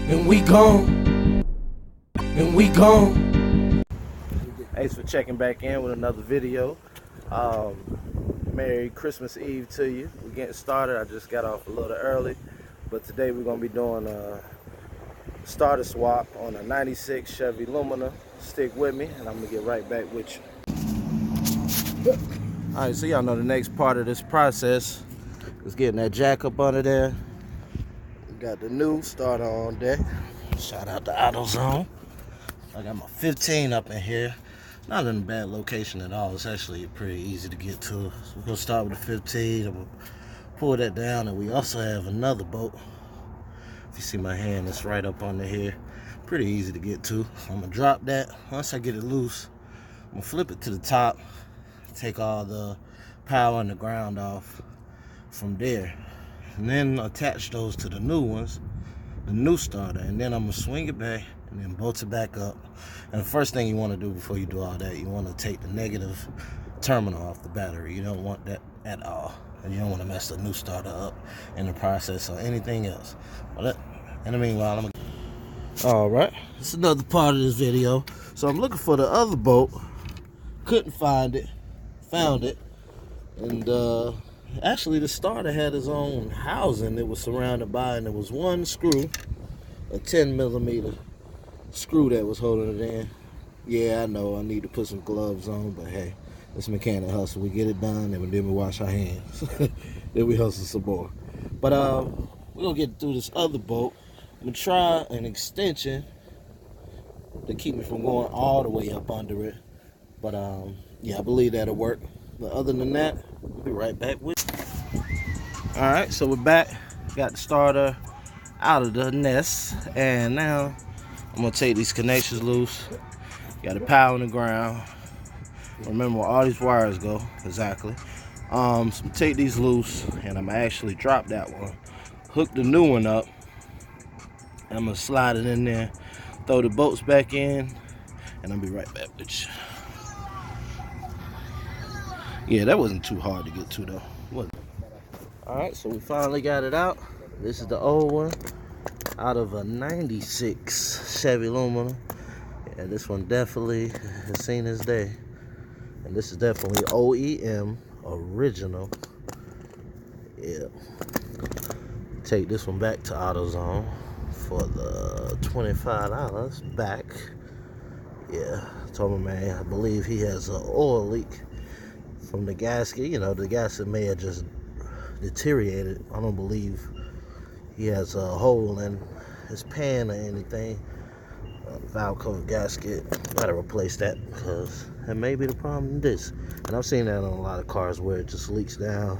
and we gone, and we gone. Thanks for checking back in with another video. Merry Christmas Eve to you. We're getting started. I just got off a little early, but today we're going to be doing a starter swap on a 96 Chevy Lumina. Stick with me and I'm going to get right back with you. Alright, so y'all know the next part of this process is getting that jack up under there. We got the new starter on deck. Shout out to AutoZone. I got my 15 up in here. Not in a bad location at all. It's actually pretty easy to get to. So we're gonna start with the 15. I'm gonna pull that down, and we also have another bolt. If you see my hand, it's right up under here. Pretty easy to get to. I'm gonna drop that. Once I get it loose, I'm gonna flip it to the top, take all the power and the ground off from there, and then attach those to the new ones, the new starter, and then I'm gonna swing it back and then bolt it back up. And the first thing you want to do before you do all that, you want to take the negative terminal off the battery. You don't want that at all, and you don't want to mess the new starter up in the process or anything else. But in the meanwhile, I'm gonna... all right, this is another part of this video. So I'm looking for the other bolt, couldn't find it, found it, and actually the starter had its own housing it was surrounded by, and there was one screw, a 10mm screw that was holding it in. Yeah, I know I need to put some gloves on, but hey, it's mechanic hustle. We get it done and then we wash our hands. Then we hustle some more. But we're gonna get through this other bolt. I'm gonna try an extension to keep me from going all the way up under it. But yeah, I believe that'll work. But other than that, we'll be right back with you. Alright, so we're back. Got the starter out of the nest, and now I'm gonna take these connections loose. Got the power on the ground. Remember where all these wires go, exactly. So I'm gonna take these loose, and I'm gonna actually drop that one, hook the new one up, and I'm gonna slide it in there, throw the bolts back in, and I'll be right back with you. Yeah, that wasn't too hard to get to though, was it? Alright, so we finally got it out. This is the old one out of a 96 Chevy Lumina. Yeah, this one definitely has seen its day. And this is definitely OEM original. Yeah. Take this one back to AutoZone for the $25 back. Yeah, told my man, I believe he has an oil leak from the gasket. You know, the gasket may have just deteriorated. I don't believe he has a hole in his pan or anything. Valve cover gasket, gotta replace that because that may be the problem in this. And I've seen that on a lot of cars where it just leaks down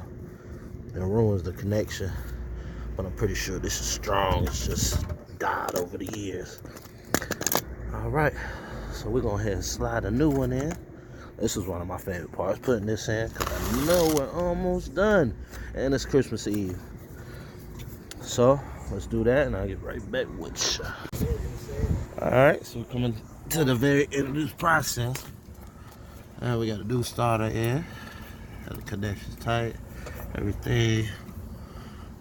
and ruins the connection. But I'm pretty sure this is strong. It's just died over the years. All right, so we're gonna go ahead and slide a new one in. This is one of my favorite parts, putting this in, because I know we're almost done. And it's Christmas Eve. So, let's do that, and I'll get right back with you. Alright, so we're coming to the very end of this process. Now we got a new starter in. Got the connections tight, everything.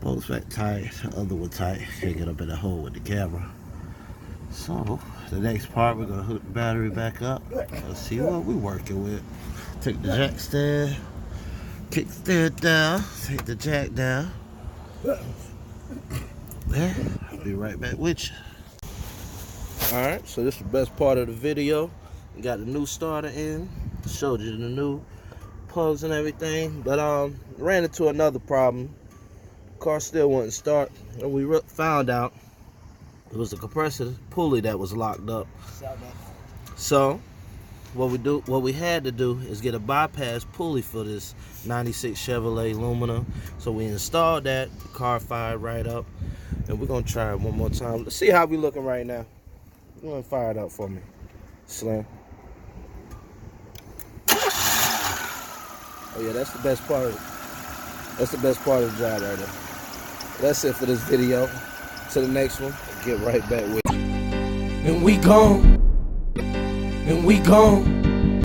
Bolts back tight, the other one tight. Can't get up in the hole with the camera. So, the next part, we're going to hook the battery back up. Let's see what we're working with. Take the jack stand, kick stand down, take the jack down. There, I'll be right back with you. Alright, so this is the best part of the video. We got the new starter in. Showed you the new plugs and everything. But ran into another problem. The car still wouldn't start. And we found out it was the compressor pulley that was locked up. So what we had to do is get a bypass pulley for this 96 Chevrolet Lumina. So we installed that. The car fired right up. And we're gonna try it one more time. Let's see how we looking right now. Go ahead and fire it up for me, Slim. Oh yeah, that's the best part that's the best part of the job right there. That's it for this video. To the next one, get right back with you. And we gone, and we gone.